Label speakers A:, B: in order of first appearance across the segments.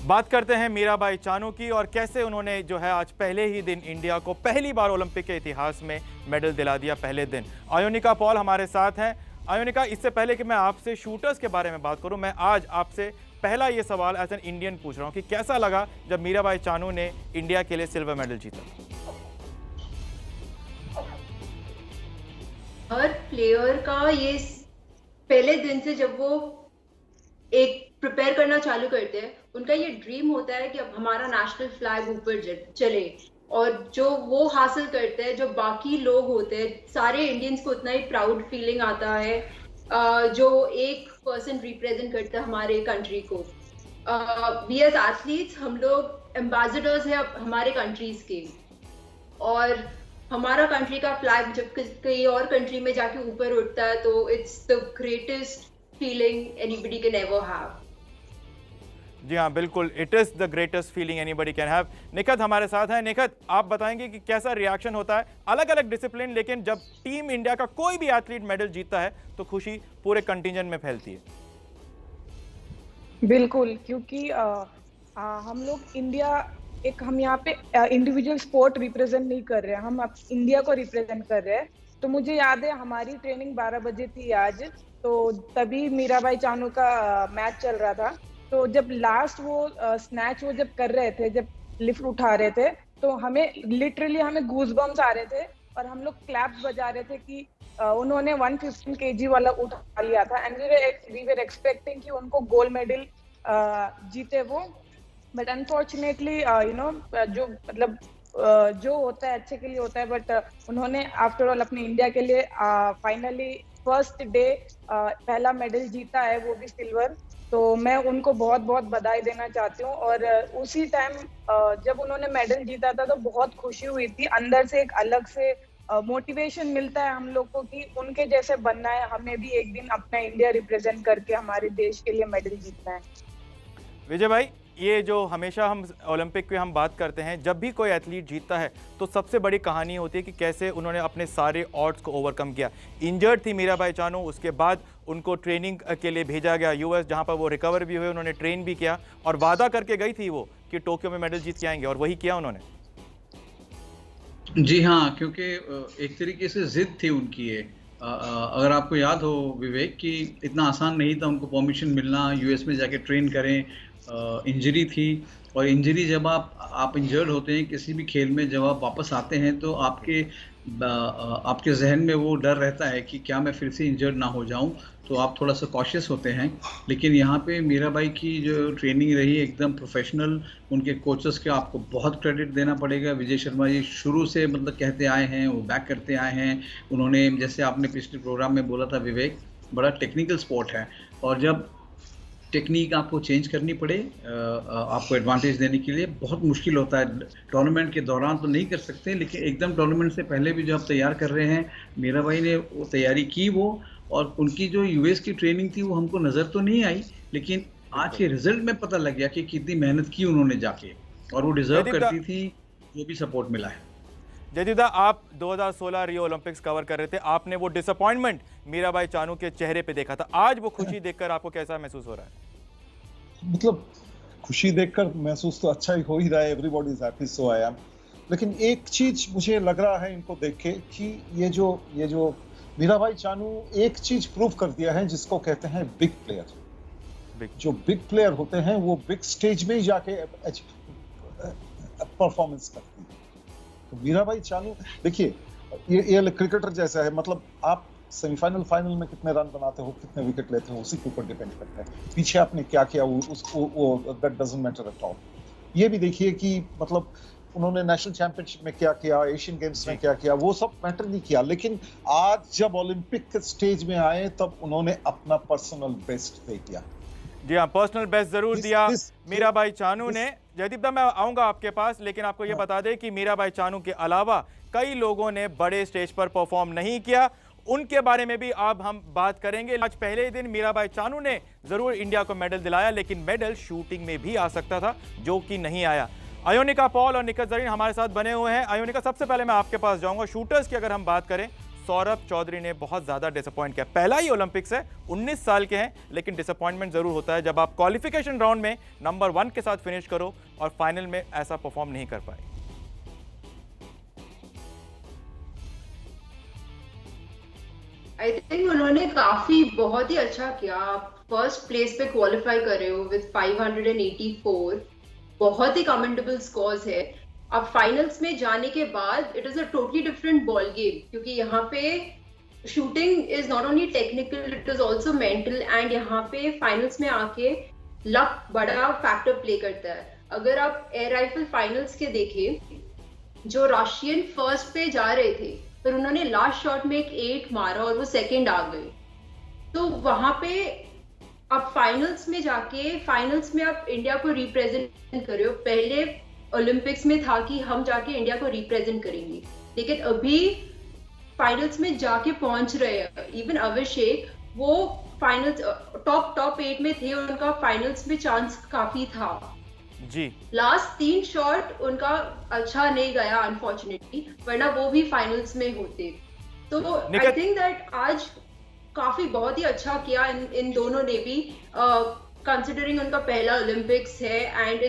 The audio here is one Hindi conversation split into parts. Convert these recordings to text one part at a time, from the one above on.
A: बात करते हैं मीराबाई चानू की और कैसे उन्होंने जो है आज पहले ही दिन इंडिया को पहली बार ओलंपिक के इतिहास में मेडल दिला दिया पहले दिन। आयोनिका पॉल हमारे साथ हैं। आयोनिका, इससे पहले कि मैं आपसे शूटर्स के बारे में बात करूं, मैं आज आपसे पहला ये सवाल एज एन इंडियन पूछ रहा हूं कि कैसा लगा जब मीराबाई चानू ने इंडिया के लिए सिल्वर मेडल जीता?
B: हर प्लेयर का ये पहले दिन से जब वो एक प्रिपेयर करना चालू करते हैं, उनका ये ड्रीम होता है कि अब हमारा नेशनल फ्लैग ऊपर चले, और जो वो हासिल करते हैं, जो बाकी लोग होते हैं, सारे इंडियंस को उतना ही प्राउड फीलिंग आता है जो एक पर्सन रिप्रेजेंट करता है हमारे कंट्री को। वी एज एथलीट्स, हम लोग एम्बेसडर्स हैं हमारे कंट्रीज के, और हमारा कंट्री का फ्लैग जब कहीं और कंट्री में जाके ऊपर उठता है तो it's the greatest feeling anybody can ever have.
A: जी हाँ, बिल्कुल, it is the greatest feeling anybody can have. Nikhat हमारे साथ हैं। निखत, आप बताएंगे कि कैसा रिएक्शन होता है, अलग अलग डिसिप्लिन, लेकिन जब टीम इंडिया का कोई भी एथलीट मेडल जीतता है तो खुशी पूरे कंटिजेंट में फैलती है।
C: बिल्कुल, क्योंकि हम लोग इंडिया हम यहाँ पे इंडिविजुअल स्पोर्ट रिप्रेजेंट नहीं कर रहे हैं, हम इंडिया को रिप्रेजेंट कर रहे हैं। तो मुझे याद है हमारी ट्रेनिंग 12 बजे थी आज, तो तभी मीराबाई चानू का मैच चल रहा था। तो जब लास्ट वो स्नैच वो जब कर रहे थे, जब लिफ्ट उठा रहे थे, तो हमें लिटरली गूज बम्स आ रहे थे और हम लोग क्लैप्स बजा रहे थे कि उन्होंने 115 केजी वाला उठा लिया था, एंड वी वर एक्सपेक्टिंग कि उनको गोल्ड मेडल जीते वो। बट अनफॉर्चुनेटली जो मतलब जो होता है अच्छे के लिए होता है, बट उन्होंने आफ्टर ऑल अपने इंडिया के लिए फाइनली फर्स्ट डे पहला मेडल जीता है, वो भी सिल्वर। तो मैं उनको बहुत बहुत बधाई देना चाहती हूँ। और उसी टाइम जब उन्होंने मेडल जीता था तो बहुत खुशी हुई थी, अंदर से एक अलग से मोटिवेशन मिलता है हम लोग को कि उनके जैसे बनना है, हमें भी एक दिन अपना इंडिया रिप्रेजेंट करके हमारे देश के लिए मेडल जीतना है।
A: विजय भाई, ये जो हमेशा हम ओलंपिक की हम बात करते हैं, जब भी कोई एथलीट जीतता है तो सबसे बड़ी कहानी होती है कि कैसे उन्होंने अपने सारे ऑड्स को ओवरकम किया। इंजर्ड थी मीराबाई चानू, उसके बाद उनको ट्रेनिंग के लिए भेजा गया यूएस, जहां पर वो रिकवर भी हुए, उन्होंने ट्रेन भी किया और वादा करके गई थी वो कि टोक्यो में मेडल जीत के आएंगे, और वही किया उन्होंने।
D: जी हाँ, क्योंकि एक तरीके से जिद थी उनकी ये। अगर आपको याद हो विवेक, कि इतना आसान नहीं था उनको परमिशन मिलना यूएस में जाके ट्रेन करें। इंजरी थी, और इंजरी जब आप इंजर्ड होते हैं किसी भी खेल में, जब आप वापस आते हैं तो आपके जहन में वो डर रहता है कि क्या मैं फिर से इंजर्ड ना हो जाऊं, तो आप थोड़ा सा कॉशियस होते हैं। लेकिन यहाँ पे मीराबाई की जो ट्रेनिंग रही एकदम प्रोफेशनल, उनके कोचेस के आपको बहुत क्रेडिट देना पड़ेगा। विजय शर्मा जी शुरू से मतलब कहते आए हैं, वो बैक करते आए हैं। उन्होंने, जैसे आपने पिछले प्रोग्राम में बोला था विवेक, बड़ा टेक्निकल स्पोर्ट है, और जब टेक्निक आपको चेंज करनी पड़े आपको एडवांटेज देने के लिए, बहुत मुश्किल होता है। टूर्नामेंट के दौरान तो नहीं कर सकते, लेकिन एकदम टूर्नामेंट से पहले भी जो आप तैयार कर रहे हैं, मीराबाई ने वो तैयारी की वो। और उनकी जो यूएस की ट्रेनिंग थी वो हमको नज़र तो नहीं आई, लेकिन आज के रिजल्ट में पता लग गया कि कितनी मेहनत की उन्होंने जाके, और वो डिजर्व करती थी, जो भी सपोर्ट मिला है।
A: जयदीप, आप 2016 रियो ओलंपिक्स कवर कर रहे थे, आपने वो डिसअपॉइंटमेंट मीराबाई चानू के चेहरे पे देखा था, आज वो खुशी देखकर आपको कैसा महसूस हो रहा है?
E: मतलब खुशी देखकर महसूस तो अच्छा ही हो ही रहा है, everybody is happy, so I am. लेकिन एक चीज मुझे लग रहा है इनको देख के कि ये जो मीराबाई चानू एक चीज प्रूव कर दिया है, जिसको कहते हैं बिग प्लेयर। जो बिग प्लेयर होते हैं वो बिग स्टेज में ही जाके परफॉर्मेंस करती है। तो मीराबाई चानू, देखिए, ये क्रिकेटर जैसा है, मतलब आप सेमीफाइनल फाइनल में कितने रन बनाते हो, कितने विकेट लेते हो, उसी के ऊपर डिपेंड करता है। पीछे आपने क्या किया वो that doesn't matter at all. ये भी देखिए कि मतलब उन्होंने नेशनल चैंपियनशिप में क्या किया, एशियन गेम्स में क्या किया, वो सब मैटर नहीं किया। लेकिन आज जब ओलंपिक के स्टेज में आए तब उन्होंने अपना पर्सनल बेस्ट दे दिया।
A: जी हाँ, पर्सनल बेस्ट जरूर दिया मीराबाई चानू ने। जयदीप दा, मैं आऊंगा आपके पास, लेकिन आपको यह बता दें कि मीराबाई चानू के अलावा कई लोगों ने बड़े स्टेज पर परफॉर्म नहीं किया, उनके बारे में भी अब हम बात करेंगे। आज पहले ही दिन मीराबाई चानू ने जरूर इंडिया को मेडल दिलाया, लेकिन मेडल शूटिंग में भी आ सकता था, जो कि नहीं आया। आयोनिका पॉल और निखत जरीन हमारे साथ बने हुए हैं। आयोनिका, सबसे पहले मैं आपके पास जाऊंगा। शूटर्स की अगर हम बात करें, सौरभ चौधरी ने बहुत ज़्यादा डिसअपॉइंट किया। पहला ही ओलंपिक्स है, 19 साल के हैं, लेकिन डिसअपॉइंटमेंट ज़रूर होता है जब आप क्वालिफिकेशन राउंड में नंबर 1 के साथ फिनिश करो और फाइनल में ऐसा परफॉर्म नहीं कर पाए।
B: आई थिंक उन्होंने काफी बहुत ही अच्छा किया। आप फर्स्ट प्लेस पे क्वालिफाई कर रहे हो विद 584, बहुत ही कमेंडेबल स्कोर्स है। अब फाइनल्स में जाने के बाद it is a totally different ball game, क्योंकि यहाँ पे shooting is not only technical, it is also mental, and यहाँ पे फाइनल्स में आके लक बड़ा फैक्टर प्ले करता है। अगर आप एयर राइफल फाइनल्स के देखें, जो रशियन फर्स्ट पे जा रहे थे, पर उन्होंने लास्ट शॉट में एक 8 मारा और वो सेकंड आ गए। तो वहां पे आप फाइनल्स में जाके, फाइनल्स में आप इंडिया को रिप्रेजेंट कर रहे हो। पहले ओलंपिक्स में था कि हम जाके इंडिया को रिप्रेजेंट करेंगे, लेकिन अभी फाइनल्स में जाके पहुंच रहे हैं। इवन अभिषेक, वो फाइनल्स टॉप 8 में थे, उनका फाइनल्स में चांस काफी था
A: जी।
B: लास्ट 3 शॉट उनका अच्छा नहीं गया अनफॉर्चुनेटली, वरना वो भी फाइनल्स में होते। तो आई थिंक दैट आज काफी बहुत ही अच्छा किया इन दोनों ने भी, कंसिडरिंग उनका पहला ओलंपिक्स है, एंड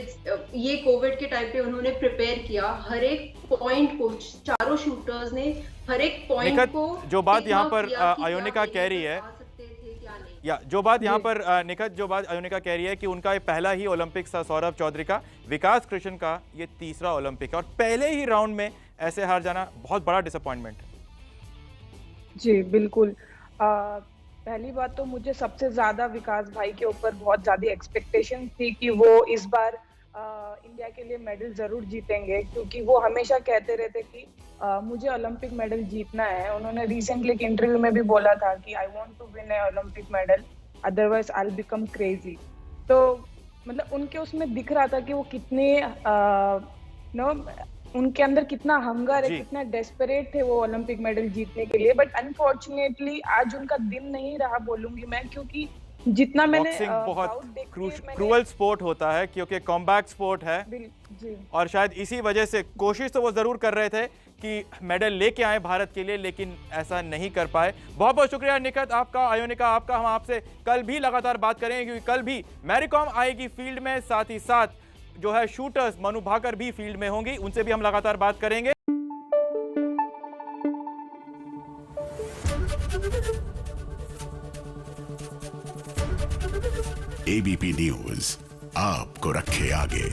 B: ये कोविड के टाइम पे उन्होंने प्रिपेयर किया हर एक पॉइंट को। चारों शूटर्स ने हर एक पॉइंट को,
A: जो बात यहाँ पर आयोनिका कह रही है, या जो बात यहाँ पर निखत, जो बात आयोनिका कह रही है कि उनका ये पहला ही ओलंपिक्स था सौरभ चौधरी का, विकास कृष्ण का ये तीसरा ओलंपिक है, और पहले ही राउंड में ऐसे हार जाना बहुत बड़ा डिसअपॉइंटमेंट है।
C: जी बिल्कुल। पहली बात तो मुझे सबसे ज्यादा विकास भाई के ऊपर बहुत ज्यादा एक्सपेक्टेशन थी कि वो इस बार इंडिया के लिए मेडल जरूर जीतेंगे, क्योंकि वो हमेशा कहते रहते कि मुझे ओलंपिक मेडल जीतना है। उन्होंने रिसेंटली एक इंटरव्यू में भी बोला था कि I want to win a Olympic medal, otherwise I will become crazy. तो मतलब उनके उसमें दिख रहा था कि वो कितने उनके अंदर कितना हंगर है, कितना डेस्परेट थे वो ओलंपिक मेडल जीतने के लिए। बट अनफॉर्चुनेटली आज उनका दिन नहीं रहा बोलूंगी मैं, क्योंकि जितना मैंने
A: बहुत क्रूअल स्पोर्ट होता है, क्योंकि कॉम्बैट स्पोर्ट है
C: जी।
A: और शायद इसी वजह से कोशिश तो वो जरूर कर रहे थे कि मेडल लेके आए भारत के लिए, लेकिन ऐसा नहीं कर पाए। बहुत बहुत शुक्रिया निखत आपका, आयोनिका आपका। हम आपसे कल भी लगातार बात करेंगे, क्योंकि कल भी मैरीकॉम आएगी फील्ड में, साथ ही साथ जो है शूटर्स मनु भाकर भी फील्ड में होंगी, उनसे भी हम लगातार बात करेंगे।
F: एबीपी न्यूज आपको रखे आगे।